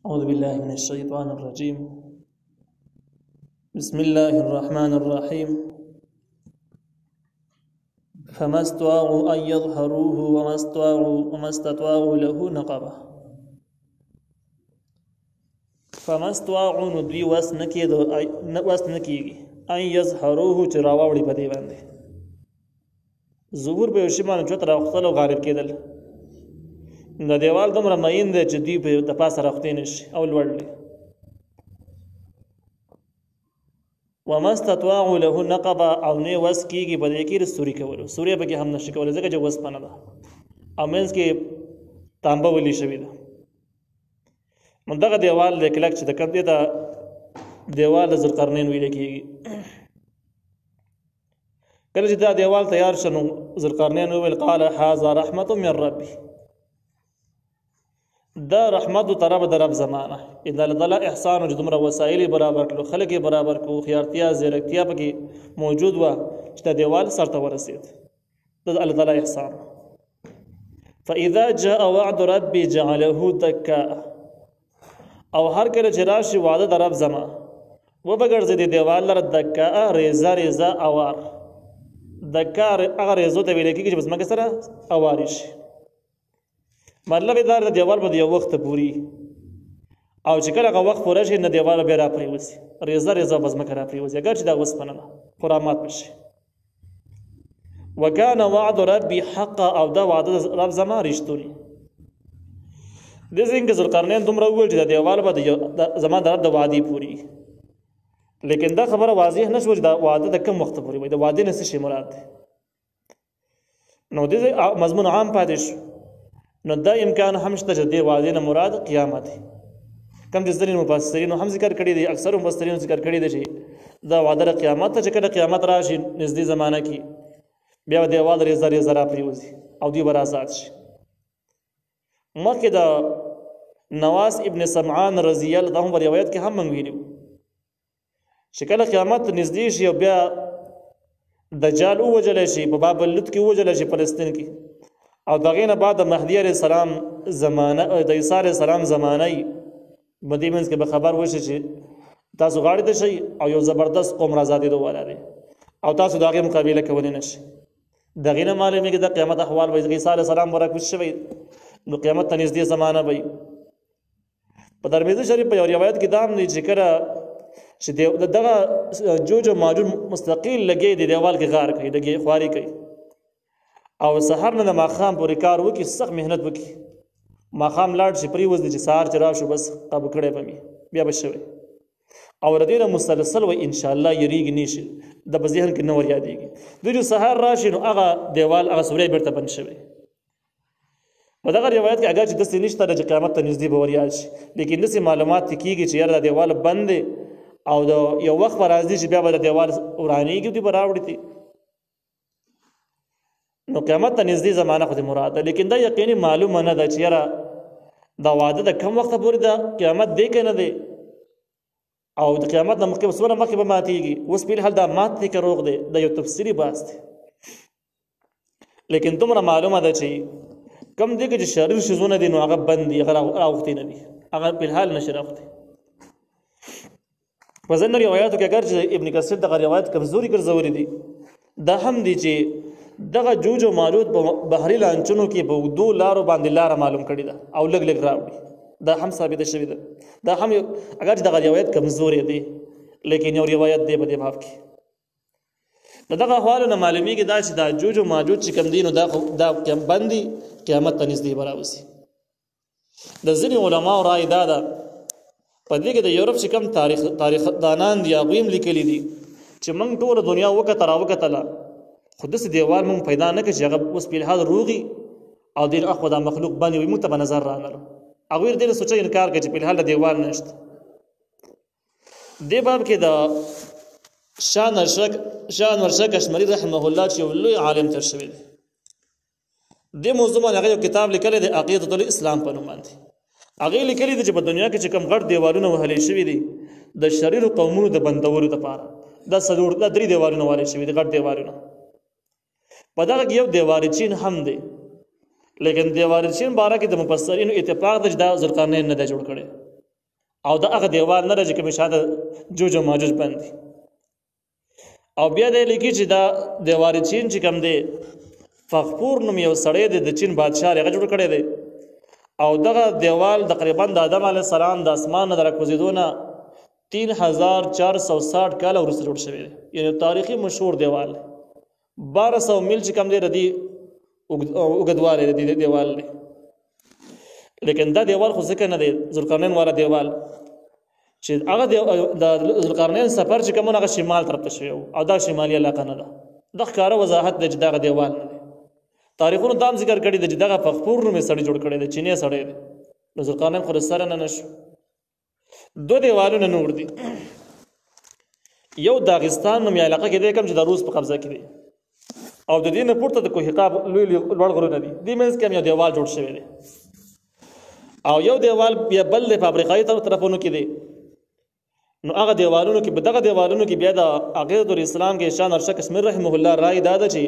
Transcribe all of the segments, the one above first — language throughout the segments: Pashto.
أعوذ بالله من الشيطان الرجيم. بسم الله الرحمن الرحيم. فما استطاعوا أن يظهروه وما استطاعوا له نقبة. فما استطاعوا ندوی وس نکیږي أن يظهروه چې راوړي په دې باندې ظهور به یو شی باندې چوت راوختل او غالب کېدل. د دیوال دومره مین دی چې دوی په د پاسه راوختې نه شي او لوړ دی. وما استطاعوا له نقبه او نه وس کېږي په دې کې د سوري کولو. سوري پکې هم نشي کولی ځکه چې وسپنه ده او منځ کې تانبه ولي شوې ده. نو دغه دیوال دی کلک چې د کوم دی د دیوال د ذوالقرنین ویل کېږي. کله چې دا دیوال تیار شو نو ذوالقرنین وویل قال هذا رحمة من ربي. دا رحمت طرف د رب زمانه ان الله احسان او دومره وسایل برابر کړو، خلک برابر کړو، خيارتیا زیرکتیا پکې موجود و چې د دیوال سر ته ورسید. د الله تعالی احسان. فاذا جاء وعد ربي جعله دكا. او هر کله چې راشي وعده د رب زما و بغرځي د دیوال لر دکا ریزا ریزا اوار. دکا هغه ریزو ته ویل کېږي چې بس مګ سره اواري شي. مطلب دا د دیوال په یو وخت پوری او چې کله هغه وخت پوره شي نه دیوال به را پریوځي ریزه ریزه بس مکه را پریوځي اگر چې دا وسپنه نه خرامات بشي. وکانه وعد ربي حقا او دا وعده رب زما رښتونی. د څنګه ذوالقرنین دومره وویل چې د دیوال به زما د رب د وعدې پوری، لیکن دا خبره واضح نشو چې دا وعده د کوم وخت پوری وي، د وعدې نه څه شي مراد دی. نو د مضمون عام پاتې شو. نو دا امکان هم شته چې د وعدې نه مراد قیامت دی. کم چې ځینې مفسرین هم ذکر کړي دي، اکثر مفسرین ذکر کړي دي چې دا وعده د قیامت ته چې کله قیامت راشي نږدې زمانه کې بیا دیوال ریزه ریزه را پریوځي او دوی به آزاد شي. مخکې د نواس ابن سمعان رضی الله عنه روایت کې هم موږ ویلو چې کله قیامت نږدې شي او بیا دجال ووجلی شي په باب اللد کې ووجلی شي فلسطین کې، او دغه نه بعد د مهدی علیه السلام زمانه د عیسی علیه السلام زمانه مدې منځ کې به خبر وشي چې تاسو غاړې ته شئ او یو زبردست قوم را زادېدو والا دی او تاسو د هغې مقابله کولی نه شئ. دغې نه معلومېږي د قیامت احوال به عیسی علیه السلام به راکوز شوی نو قیامت ته نږدې زمانه به په ترمذي شریف په یو روایت کې دا هم دی چې کله چې دغه جوج او ماجوج مستقل لګي د دیوال کې غار کوي لګي خواري کوي او سحر نه د ماښام پورې کار وکړي، سخت محنت وکړي، ماښام لاړ شي پرېوځي چې سهار چې راشو بس قبو کړی به مې بیا به شوی او د دې نه مسلسل وایي انشاءالله یریږي نیشي د په ذهن کې نه ور یادېږي. دوی چې سهار راشي نو هغه دیوال هغه سوری بېرته بند شوی. په دغه روایت کې اگر چې داسې نشته چې قیامت ته نږدې به ور یاد شي، لیکن داسې معلومات کېږي چې یاره دا دیوال بند دی او د یو وخت به راځي چې بیا به د دیوال ورانېږي دوی به راوړي دي. نو قیامت ته نږدې زمانه خو دې مراد ده، لیکن دا یقیني معلومه نه ده چې یاره دا وعده د کم وخته پورې ده، قیامت دی که نه دی او د قیامت نه مخکې څومره مخکې به ماتېږي. اوس په الحال دا مات دی که روغ دی دا یو تفصیلي بحث دی، لیکن دومره معلومه ده چې کم دی که چې شریر شیزونه دي نو هغه بند دي، هغه راوختې نه دي، هغه په الحال نشي راوختې. په ځینو روایاتو کې اگر چې ابن کثیر دغه روایت کمزوري ګرځولي دي دا هم دي چې دغه جوج او ماجوج په بحري لانچنو کې په اوږدو لارو باندې لاره معلوم کړې ده او لږ لږ راوړي، دا هم ثابته شوې ده. دا هم اگر چې دغه روایت کمزورې دی لیکن یو روایت دی په دې باب کې. د دغه احوالو نه معلومیږي دا چې دا جوج او ماجوج چې کوم دي نو دا بند دي قیامت ته نږدې به راوځي. د ځینې علماو رایې دا ده په دې کې د یورپ چې کوم تاریخ دانان دي هغوی هم لیکلي دي چې موږ ټوله دنیا وکتله خو داسې دیوال موږ پیدا نه کړ چې هغه اوس په الحال روغي او دې اخوا دا مخلوق باندې وي موږ ته به نظر رانغلو. هغوی د دې نه سوچه انکار کوي چې په الحال د دیوال نشته. دې باب کې د شاه نورشاه کشمیري رحمه الله چې یو لوی عالم تېر شوی دی دې موضوع باندې هغه یو کتاب لیکلی دی عقیدة الاسلام په نوم باندې. هغې لیکلي دي چې په دنیا کې چې کوم غټ دیوالونه وهلی شوي دي د شریرو قومونو د بندولو دپاره دا 3 دیوالونه والي شوي دي غټ دیوالونه. په دغه کې یو دیوار چین هم دی، لیکن دیوار چین باره کې د مفسرینو اتفاق دی چې دا ذوالقرنین نه دی جوړ کړی. او دا هغه دیوال نه راځي کوم شاته جوج او ماجوج باندې. او بیا د لیکي چې دا دیوال چین چې کوم دی فغفور نوم یو سړی دی د چین بادشاه هغه جوړ کړی دی. او دغه دیوال تقریبا د آدم علیه السلام د اسمان نه راکوزېدو نه 3460 کاله وروسته جوړ شوی دی. یعنی تاریخي مشهور دیوال 1200 میل چې کوم دی ردی اوږدوالی دی دیوال دی. لیکن دا دیوال خو ځکه نه دی ذوالقرنین والا دیوال چې هغه د ذوالقرنین سفر چې کوم هغه شمال طرف ته شوی او دا شمالي علاقه نه ده. د ښکاره وضاحت دی چې دغه دیوال نه دی. تاریخونو دام ذکر کړي دی چې دغه فغفور نومې سړی جوړ کړی دی چینی سړی دی. نو ذوالقرنین خو د سره نه نشو. دو دیوالونه نور دي. یو داغستان نومې علاقه کې دی کوم چې د روس په قبضه کې دی او د دې نه پورته د کوهقاف لوی لوړ غرونه دي. دې منځ کې یو دیوال جوړ شوی دی او یو دیوال بیا بل د افریقایي طرفونو کې دی. نو هغه دیوالونو کې دغه دیوالونو کې بیا د عقیدة الاسلام کې شان ارشد کشمیر رحمه الله رائے دا ده چې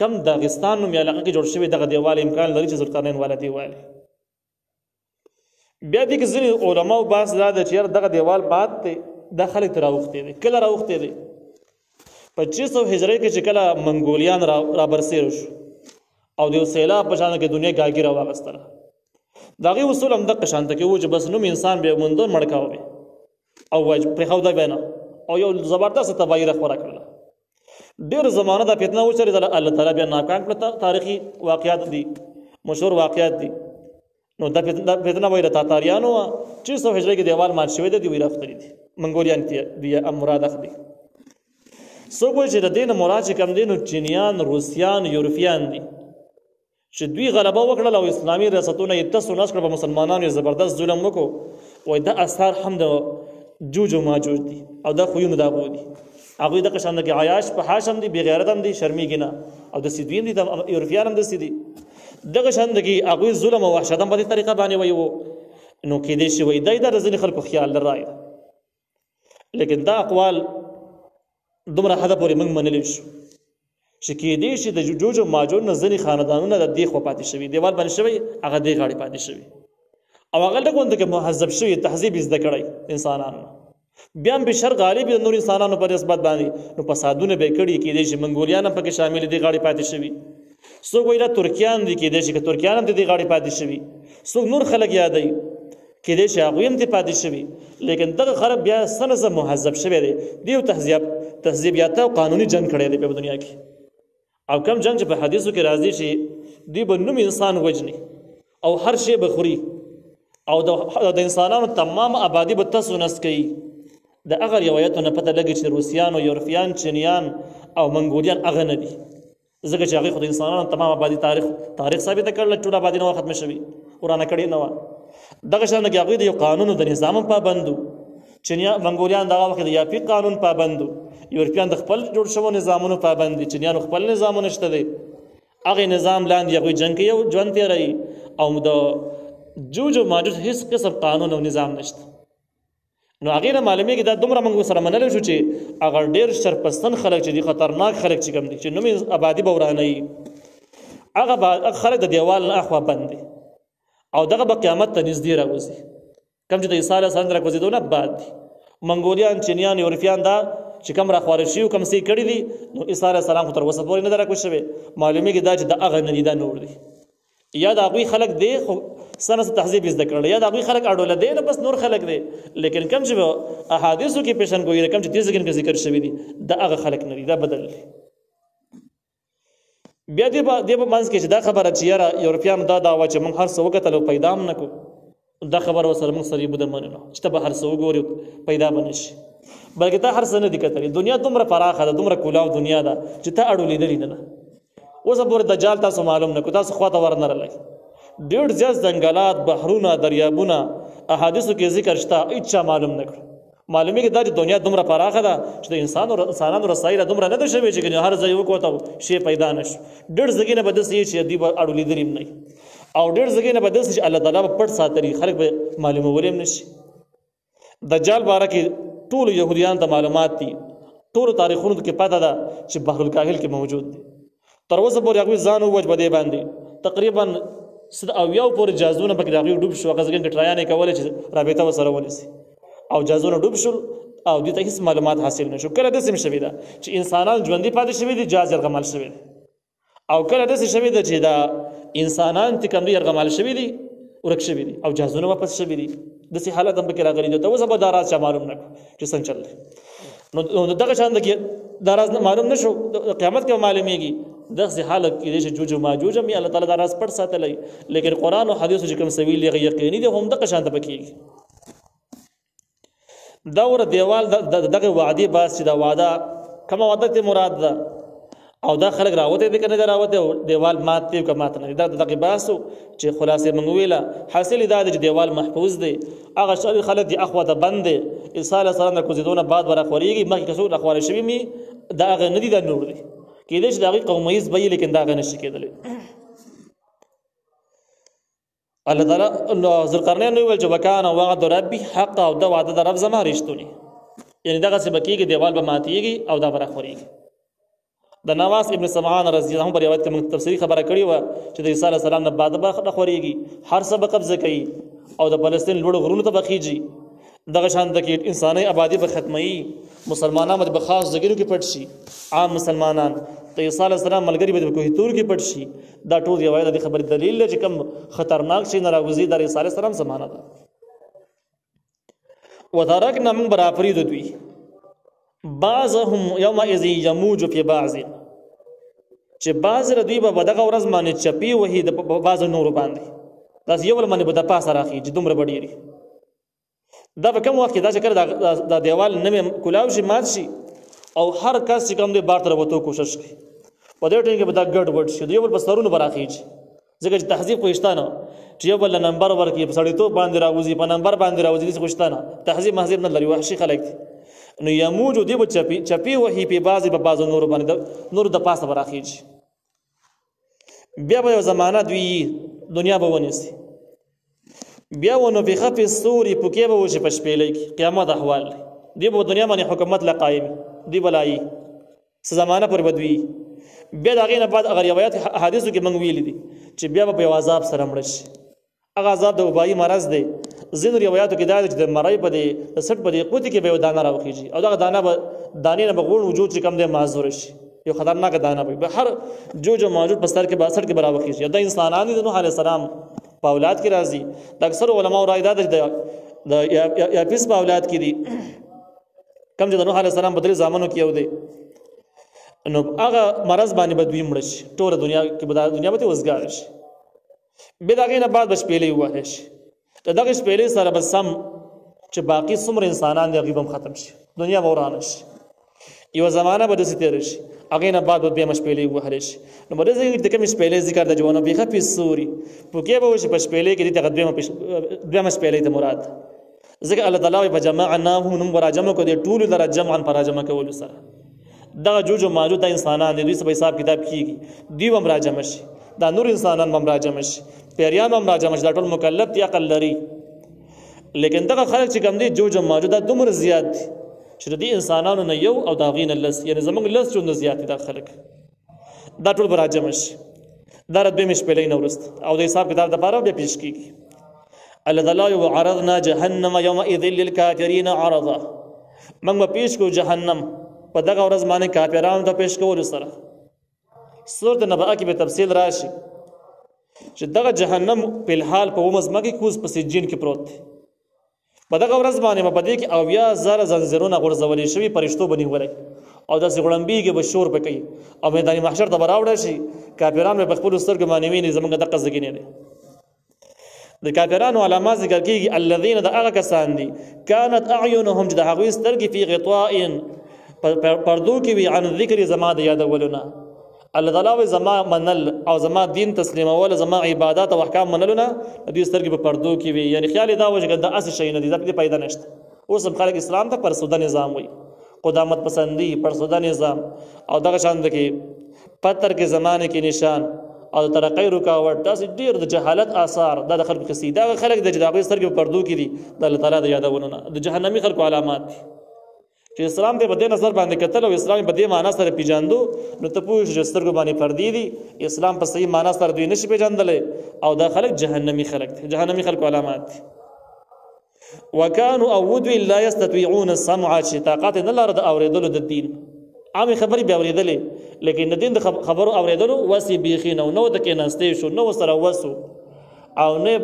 کم داغستان نومې علاقه کې جوړ شوی دغه دیوال امکان لري چې ذوالقرنین والا دیوال. بیا دې کې ځینې علماو بحث دا ده چې دغه دیوال بعد دی دا خلک ترې راوښتی دی. کله راوښتی دی؟ 2500 هجري کې چې کله منګولیان رابرسېره شو او د یو سیلاب په شان کې دنیا ګاګي راواغېستله. د هغې اصول همدغه شانته کې و چې بس نوم انسان بیا موندون مړ کاوه او پرېښوده بیا نه او یو زبردست تباهي خپره کړله. ډېر زمانه دا فتنه وچرېدله، الله تعالی بیا ناکام کړه. تاریخي واقعات دي، مشهور واقعات دي. نو دا فتنه وایي د تاتاریانو وه. 600 هجري کې دیوال مات شوی دی، دوی راختلي دي منګولیان دي مراد اخلي. څوک وایي چې د دې نه مراد چې کوم دی نو چینیان، روسیان، یورپیان دي چې دوی غلبه وکړله او اسلامي ریاستونه یې تس و نس کړه، په مسلمانانو یې زبردست ظلم وکړو. وایي دا اثار هم د جوج و ماجوج دي او دا خویونه د هغو دي. هغوی دغه شان د عیاش په حاش هم دي، بې غیرت هم دي، شرمېږي نه. او داسې دوی هم دي، د یورپیان هم داسې دي. دغه شان د هغوی ظلم او وحشت هم په دې طریقه باندې وایي وو. نو کېدای شي وایي دا د ځینې خلکو خیال د رایې ده. لیکن دا اقوال دومره حده پورې موږ منلی شو چې کېدای شي د جوج او ماجوج نه ځینې خاندانونه د دې خوا پاتې شوي، دیوال باندې شوی هغه دې غاړې پاتې شوي او هغه لږ غونډه کې مهذب شوي، تهذیب یې زده کړی انسانانو. بیا هم بشر غالب د نور انسانانو په نسبت باندې نو فسادونه به یې کړي. کېدای شي منګولیان هم پکې شامل دي، غاړې پاتې شوي. څوک وایي دا ترکیان دي، کېدای شي که ترکیان هم د دې غاړې پاتې شوي. څوک نور خلک یادوي، کېدای شي هغوی هم دې پاتې شوي. لیکن دغه خلک بیا څه نه څه مهذب شوی دی. دې یو تهذیب یافته او قانوني جنګ کړی دی په دنیا کې. او کم جنګ چې په حدیثو کې راځي چې دوی به نوم انسان وجني او هر شی به خوري او د انسانانو تمام آبادي به تس و نس کوي. د هغه روایتو نه پته لګي چې روسیان او یورپیان، چینیان او منګولیان هغه نه دي، ځکه چې هغوی خو د انسانانو تمام آبادي تاریخ ثابته کړله، ټوله آبادي نه وه ختمه شوي، ورانه کړې نه وه. دغه شان کې هغوی د یو قانون د نظام پابند وو. منګولیان دغه وخت د یافي قانون پابند وو. یورپیان د خپل جوړ شوو نظامونو پابند دي، چینیانو خپل نظامونه شته دی. هغې نظام لاندې هغوی جنګ کوي او ژوند تېروي او د جوج او ماجوج هیڅ قسم قانون او نظام نشته. نو هغې نه معلومېږي دا دومره موږ سره منلی شو چې هغه ډېر شرپستن خلک چې دي، خطرناک خلک چې کوم دي چې نوم آبادي به ورانوي، هغه خلک د دیوال نه اخوا بند دي او دغه به قیامت ته نږدې راوځي. کوم چې د عیسی علیه السلام د راکوزېدو نه بعد دي. منګولیان، چینیان، یورپیان دا چې کوم راخواره شوي کوم څه یې کړي دي، نو عیسی علیه السلام خو تر اوسه پورې نه ده راکوز شوی. معلومېږي دا چې د هغه نه دي، دا نور دي. یا د هغوی خلک دی خو څه نه څه تهذیب یې زده کړلی، یا د هغوی خلک اډوله دی نه بس نور خلک دی. لیکن کوم چې احادیثو کې پیشنګویي ده، کوم چې دې ځای کې ذکر شوي دي، د هغه خلک نه دي، دا بدل دي. بیا دې په منځ کې چې دا خبره چې یاره یورپیانو دا دعوه چې موږ هر څه وکتل او پیدا هم نه کړو، دا خبره ورسره موږ سره یې بوده مننه چې ته به هر څه وګورې پیدا به نه شي. بلکې تا هر څه نه دي کتلي. دنیا دومره پراخه ده، دومره کولاو دنیا ده چې ته اړولیدلې نه ده. اوسه پورې دجال تاسو معلوم نه کړو، تاسو خواته ورنه رلی. ډېر زیات ځنګلات، بحرونه، دریابونه احادیثو کې ذکر شته، هېڅ چا معلوم نه کړو. معلومېږي دا چې دنیا دومره پراخه ده چې د انسانانو رسایل دومره نه ده شوې چې هر ځای وکوته شی پیدا نه شو. ډېر ځایونه به داسې وي چې دوی به اړولیدلي هم نه وي او ډېر ځایونه به داسې چې الله تعالی به پټ ساتلي، خلک به معلومولی هم نه شي. دجال باره کې ټولو یهودیانو ته معلومات دي، ټولو تاریخونو کې پته ده چې بحرالکاهل کې موجود دی. تر اوسه پورې هغوی ځان ووج په دې باندې تقریبا 100 پورې جهازونه پکې د هغوی ډوب شو. هغه ځکه ټرایانې کولې چې رابطه ورسره ونیسي او جهازونه ډوب شول او دې ته هیڅ معلومات حاصل نشو. کله داسې هم شوي ده چې انسانان ژوندي پاتې شوي دي، جهاز یرغمال شوی دی، او کله داسې شوي ده چې دا انسانان چې کوم دي یرغمال شوي دي، ورک شوي دي او جهازونه واپس شوي دي. داسې حالت هم پکې راغلي دي. ته اوس به دا راز چا معلوم نه کړو چې څنګه چل دی. نو دغه شان دا راز معلوم نه شو، قیامت کې معلومیږي. دغسې حالت کې دی چې جوج او ماجوج هم الله تعالی دا راز پټ ساتلی، لیکن قرآن او حدیثو چې کوم سویل هغه یقیني دی، هم دغه شان ته پکېږي. دا ور دیوال دغه وعده باس چې دا وعده کومه وعده ته مراد ده او دا خلک راوته دي کنه راوته دیوال مات دی که مات نه دا دغه باسو چې خلاصې منویله حاصل دا چې دیوال محفوظ دی. هغه شر خلک دی اخوه ته بند دی اصاله سره نه کوزیدونه بعد ور اخوريږي مخکې کسو اخوار شوی می دا هغه ندی دا نور دی کېدې چې دغه قومیز به لیکن دا هغه نشي کېدلی. الله تعالی ذوالقرنین ویل چې وکانه وعد ربي حق او دا وعده د رب زما رښتونی، یعنی دغه څه بکیږي دیوال به ماتیږي او دا بر اخوريږي. د نواس ابن سمعان رضی الله عنه په روایت کې موږ تفسیری خبره کړې و چې د عیسی علیه السلام نه بعد به خوريږي، هر څه به قبضه کوي او د فلسطین لوړ غرونو ته بخیږي. دغه شان د کې انساني آبادی به ختمي، مسلمانان به خاص ځګرو کې پټ شي، عام مسلمانان د عیسی علیه السلام ملګری به کوه تور کې پټ شي. دا ټول یو د خبرې دلیل دی چې کوم خطرناک شي نه راوځي د عیسی علیه السلام زمانہ ده. وترکنا من برافرید دوی بعضهم یومئذ یموج فی بعض، چې بعض دوی به دغه ورځ باندې چپی وهي د بعض نور باندې، دا یو بل باندې به د پاسه راخي چې دومره بډيري. دا په کوم وخت کې دا چې کړه دا دیوال نه کولاو شي مات شي او هر کس چې کوم دې بار تر وته کوشش کوي په دې ټینګ کې به دا ګډ وډ شي، یو بل بسرونه براخیږي. ځکه چې تهذیب خوښتانه چې یو بل نمبر ورکړي په سړی ته باندې راوځي، په نمبر باندې راوځي، دې خوښتانه تهذیب مهذب نه لري، وحشي خلک دي. نو یموج دی به چپی وهي په بعض په بعض نور باندې نور د پاسه براخیږي. بیا به زمانہ دوی دنیا به ونیسي، بیا ونو په خفي سوري پکې به وشي پښپېلې کې قیامت احوال دی به دنیا باندې حکومت لا قائم دی بلای څه زمانہ پر بدوي. بیا دغه نه بعد اگر روایت حدیثو کې موږ ویل دي چې بیا به عذاب سره مړ شي. هغه عذاب د وبایي مرض دی. زین روایتو کې دا چې د مړای په دې سټ په دې قوت کې به دانه راوخیږي او دغه دانه به دانې نه بغول وجود چې کم دی معذور شي، یو خطرناک دانه به هر جو موجود په سر کې به سټ کې براوخیږي. دا انسانان دي د نوح علیه السلام په اولاد کې راځي. د اکثر علماء رائے دا د یا پیس په اولاد کې دي کم چې د نوح علیه السلام په درې زامنو کې یو دی. نو هغه مرض باندې به دوی مړ شي، ټول دنیا کې به دنیا به وزګار شي. به دغه نه بعد بشپېلې وایي شي دغه شپېلې سره به سم چې باقي څومره انسانان دي هغه هم ختم شي، دنیا به ورانه شي. یو زمانہ به داسې تېر شي، هغې نه بعد به بیا مشپېلې ووهلی شي. نو په دې ځای کې د کومې شپېلې ذکر د جوانو بیخه فی سوري پوکې به وشي په شپېلې کې دې ته دویمه شپېلې ته مراد ځکه الله تعالی په جمعناهم نوم راجمع کړو دې ټولو لره جمعا په راجمع کولو سره دغه جوج او ماجوج د انسانان دي دوی سره حساب کتاب کیږي، دوی هم راجمع شي، دا نور انسانان هم راجمع شي، پیریان هم راجمع شي، دا ټول مکلف دي عقل لري. لیکن دغه خلک چې کوم دي جوج او ماجوج دا دومره زیات دي چې د انسانانو نه یو او دا غین لس، یعنی زمونږ لس چون زیات دي دا خلک، دا ټول به راجمع شي. دا دوی مشپېلې نه ورست او د حساب کتاب لپاره بیا پیش کیږي. الله تعالی وعرضنا جهنم يومئذ للكافرين عرضا، موږ به پیش کو جهنم په دغه ورځ باندې کافرانو ته پیش کول سره. سورۃ نبأ کې به تفصیل راشي چې دغه جهنم په الحال په ومزمه کې کوز په سجین کې پروت دی. په دغه ورځ باندې په دې کې 90,000 زنځیرونه غورځولې شوي فرشتو باندې ولای او داسې غړمبېږي به شور پکې او میدان محشر ته به راوړی شي. کافران به په خپلو سترګو باندې ویني زموږ دقه زګینې دی. د کافرانو علامات ذکر کېږي الذین د هغه کسان دي کانت اعینهم چې د هغوی سترګې فی غطاء پردو کې وي عن ذکر زما د یادولونه. الله تعالی زما منل او زما دین تسلیمول زما عبادت او احکام منلونه د دې سترګې په پردو کې وي، یعنی خیال دا و چې د اس شي نه دي ځکه پیدا نشته. اوس هم خلک اسلام ته پر سودا نظام وي، قدامت پسندي پر سودا نظام او دغه شان د کې پتر کې زمانه کې نشان او ترقی رکاوټ داسې ډیر د جهالت آثار د خلکو کې دا خلک د جداغي سترګې په پردو کې دي د الله تعالی د یادونه د جهنمی خلکو علامات دي. چې اسلام ته په دې نظر باندې کتل او اسلام په دې معنی سره پیژاندو نو ته پوه شې سترګو باندې پردي دي، اسلام په صحیح معنی سره دوی نشي پیژندل او دا خلک جهنمی خلک دي، جهنمی خلکو علامات دي. وکانو او ودوی لا یستطيعون السمع چې طاقت نه لري د اوریدلو د دین عام خبرې به اوریدلې لیکن د دین د خبرو اوریدلو وسی بیخي نو د کې نستې شو نو سره وسو او نه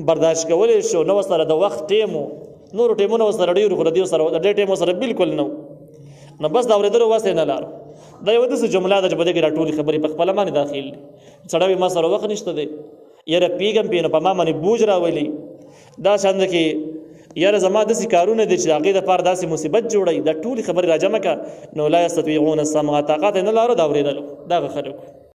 برداشت کولې شو نو سره د وخت ټیمو نور ټیمونه سره ډیرو خو د دې سره د ټیمو سره بالکل نو بس دا اوریدلو واسه نه لارو دا یو د جمله د جبده کې راټولي خبرې په خپل باندې داخل سړی ما سره وخت نشته دی یاره پیګم پینو په ما باندې بوج راولي دا څنګه کې یاره زما د کارونه دي چې هغه د پاره داسې مصیبت جوړي دا ټولي خبرې راجمه کا نو لا یستطيعون السمع طاقت نه لارو دا اوریدلو دا خلکو